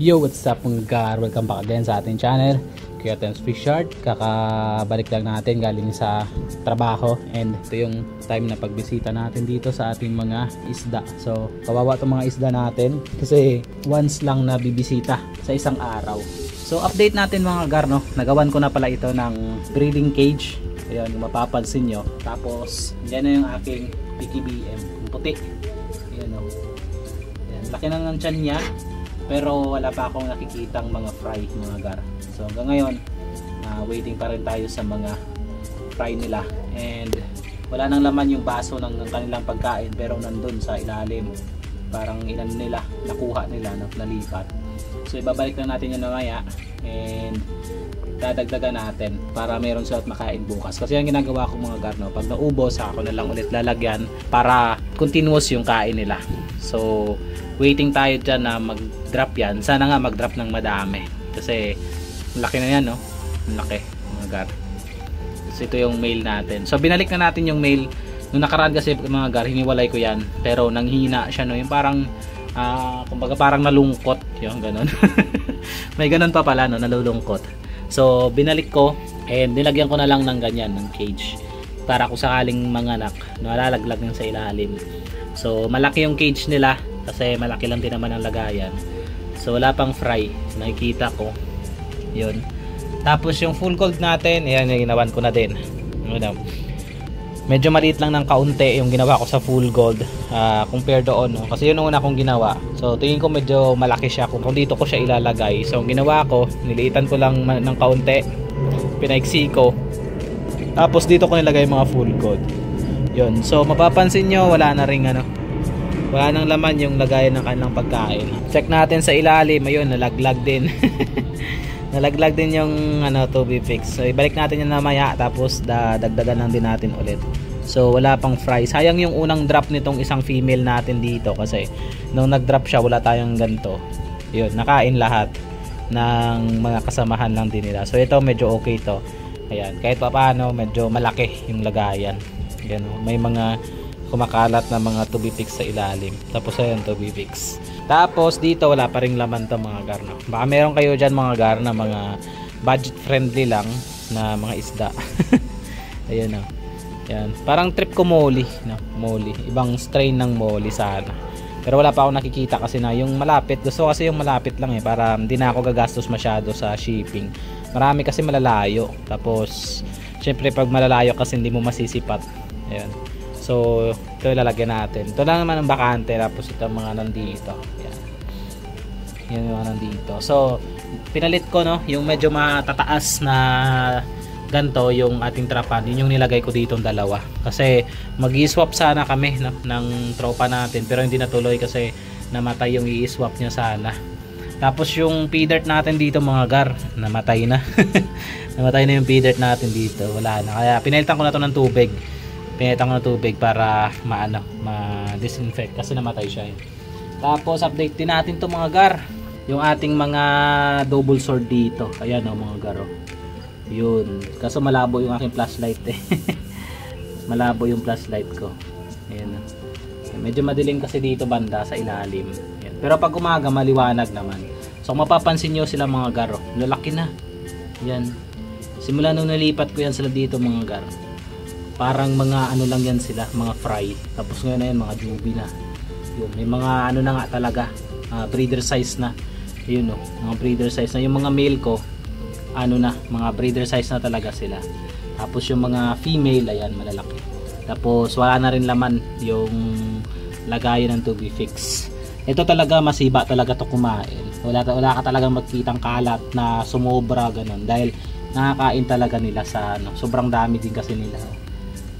Yo, what's up mga gar? Welcome back again sa ating channel, Kuya Tems Fish Yard. Kakabalik lang natin galing sa trabaho, and ito yung time na pagbisita natin dito sa ating mga isda. So kawawa itong mga isda natin kasi once lang na bibisita sa isang araw. So update natin mga gar, no? Nagawan ko na pala ito ng breeding cage. Ayan, mapapansin nyo. Tapos yan na yung aking PKBM, yung puti. Ayan, no? Ayan, laki na ng tiyan niya. Pero wala pa akong nakikitang mga fry mga gar. So hanggang ngayon, waiting pa rin tayo sa mga fry nila. And wala nang laman yung baso ng kanilang pagkain, pero nandun sa ilalim. Parang ilan nila, nakuha nila, nalipat. So ibabalik na natin yun mamaya. And dadagdagan natin para meron sila at makain bukas. Kasi ang ginagawa ko mga gar, no, pag naubos, ako na lang ulit lalagyan para continuous yung kain nila. So waiting tayo dyan na mag-drop yan. Sana nga mag-drop ng madami. Kasi laki na yan, no? Laki, mga gar. So ito yung mail natin. So binalik na natin yung mail. Nung nakaraan kasi mga gar, hiniwalay ko yan. Pero nanghina siya, no? Yung parang, kumbaga parang nalungkot. Yung ganun. May ganun pa pala, no? Nalulungkot. So binalik ko. And nilagyan ko na lang ng ganyan, ng cage. Para kung sakaling manganak, nalalaglag yun sa ilalim. So malaki yung cage nila. Kasi malaki lang din naman ang lagayan. So wala pang fry, nakikita ko. Yun. Tapos yung full gold natin, ayan, yung ginawan ko na din. Medyo maliit lang ng kaunti yung ginawa ko sa full gold, compare doon, no? Kasi yun yung una kong ginawa. So tingin ko medyo malaki siya kung dito ko siya ilalagay. So ang ginawa ko, niliitan ko lang ng kaunti, pinaiksi ko. Tapos dito ko nilagay mga full gold. Yun. So mapapansin nyo, wala na ring wala nang laman yung lagayan ng kanilang pagkain. Check natin sa ilalim, ayun, nalaglag din. Nalaglag din yung to be fixed. So ibalik natin yan mamaya, tapos dagdagan lang din natin ulit. So wala pang fry. Sayang yung unang drop nitong isang female natin dito, kasi nung nag-drop siya wala tayong ganito. Yun, nakain lahat ng mga kasamahan lang din nila. So ito medyo okay to. Ayan, kahit pa paano medyo malaki yung lagayan. Yan, may mga kumakalat na mga to be fixed sa ilalim. Tapos ayun, to be fixed. Tapos dito wala pa ring laman to mga gar, no? Baka meron kayo dyan mga gar na mga budget friendly lang na mga isda. Ayun, no? Yan. Parang trip ko molly, no? Molly. Ibang strain ng molly sana. Pero wala pa ako nakikita kasi na yung malapit. Gusto kasi yung malapit lang para hindi na ako gagastos masyado sa shipping. Marami kasi malalayo. Tapos syempre pag malalayo kasi hindi mo masisipat. Ayun. So ito ilalagyan natin. Ito lang naman ang bakante. Tapos ito mga nandito. Yan. Yan yung mga nandito. So pinalit ko, no, yung medyo matataas na ganto yung ating trapan. Yun yung nilagay ko dito dalawa. Kasi mag-i-swap sana kami, no, ng tropa natin. Pero hindi natuloy kasi namatay yung i-swap niya sana. Tapos yung feeder natin dito mga gar, namatay na. Namatay na yung feeder natin dito. Wala na. Kaya pinalitan ko na to ng tubig. Pinalitan ko ng tubig para ma-disinfect kasi namatay siya. Tapos update din natin to mga gar. Yung ating mga double sword dito. Ayan, o mga garo. Yun. Kaso malabo yung aking flashlight eh. Malabo yung flashlight ko. Ayan. Medyo madilim kasi dito banda sa ilalim. Ayan. Pero pag umaga maliwanag naman. So mapapansin nyo sila mga garo. Lalaki na. Yan. Simula nung nalipat ko yan sila dito mga garo. Parang mga ano lang yan sila, mga fry. Tapos ngayon na yan, mga juby na. Yun, may mga ano na nga talaga, breeder size na. Yun, no, mga breeder size na. Yung mga male ko, ano na, mga breeder size na talaga sila. Tapos yung mga female, ayan, malalaki. Tapos wala na rin laman yung lagayan ng to be fixed. Ito talaga, masiba talaga to kumain. Wala ka talagang magkitang kalat na sumobra, ganun. Dahil nakakain talaga nila sa ano, sobrang dami din kasi nila.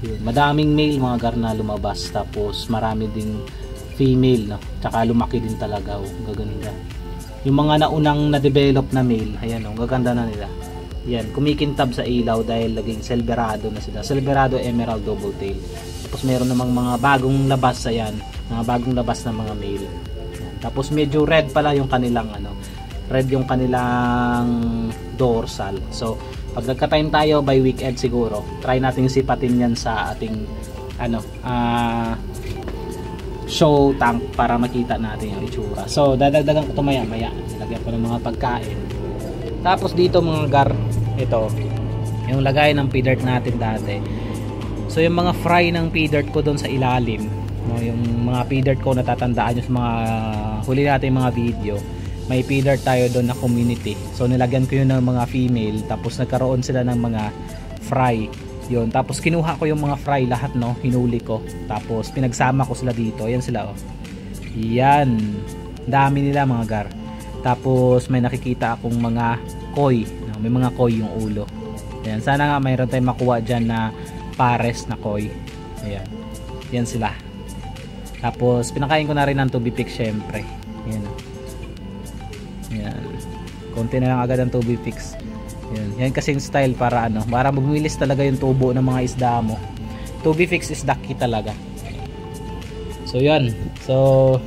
Yun, madaming male mga gar na lumabas, tapos marami ding female, no? Tsaka lumaki din talaga, gaganda. Yung mga naunang na-develop na male, ayan, gaganda na nila. Yan, kumikintab sa ilaw dahil naging silverado na sila. Silverado Emerald Double Tail. Tapos meron namang mga bagong labas, ayan, mga bagong labas na mga male. Yan. Tapos medyo red pala yung kanilang red yung kanilang dorsal. So pag nagka-time tayo by weekend siguro, try natin sipatin yan sa ating show tank para makita natin yung itsura. So dadagdagan ko ito maya maya, lagyan ko ng mga pagkain. Tapos dito mga gar, ito yung lagay ng pea dirt natin dati. So yung mga fry ng pea dirt ko doon sa ilalim, no, yung mga pea dirt ko natatandaan nyo sa mga huli natin mga video, may pea dirt tayo doon na community. So nilagyan ko yun ng mga female, tapos nagkaroon sila ng mga fry yun. Tapos kinuha ko yung mga fry lahat, no, hinuli ko, tapos pinagsama ko sila dito. Yan sila, oh, yan, dami nila mga gar. Tapos may nakikita akong mga koi, no? May mga koi yung ulo. Ayan, sana nga mayroon tayong makuha dyan na pares na koi. Ayan, yan sila. Tapos pinakain ko na rin ng tubipik syempre. Ayan, oh. Yan, konti na lang agad ang tubipix. Yan kasing style para ano, para magwilis talaga yung tubo ng mga isda mo. Tubifix is the key talaga. So yan, so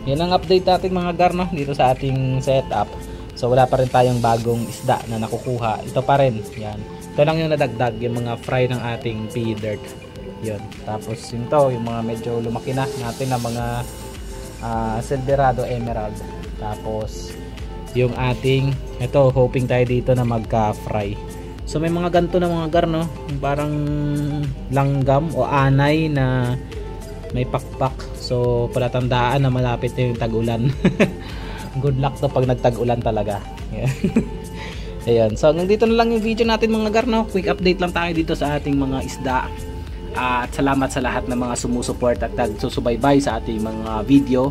yan ang update natin mga gar, no, dito sa ating setup. So wala pa rin tayong bagong isda na nakukuha. Ito pa rin, yan. Ito lang yung nadagdag, yung mga fry ng ating pea dirt. Yun. Tapos yung to, yung mga medyo lumaki na natin na mga Silverado Emerald. Tapos yung ating, ito, hoping tayo dito na magka-fry. So may mga ganto na mga gar, no, parang langgam o anay na may pakpak. So palatandaan na malapit na yung tag-ulan. Good luck to pag nagtag-ulan talaga. Ayan, so hanggang dito na lang yung video natin mga gar, no. Quick update lang tayo dito sa ating mga isda. At salamat sa lahat ng mga sumusuport at nagsusubaybay sa ating mga video.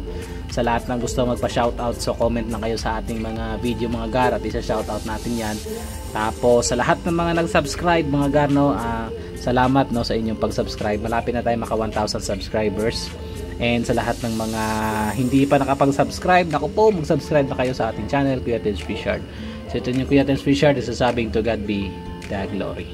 Sa lahat ng gusto magpa-shoutout, so comment na kayo sa ating mga video mga gar, at isa-shoutout natin yan. Tapos sa lahat ng mga nag-subscribe mga gar, no, salamat, no, sa inyong pag-subscribe. Malapit na tayo maka 1,000 subscribers. And sa lahat ng mga hindi pa nakapag-subscribe, naku po, mag-subscribe na kayo sa ating channel, Kuya Tens Fishard. So ito yung Kuya Tens Fishard, isasabing to God be the glory.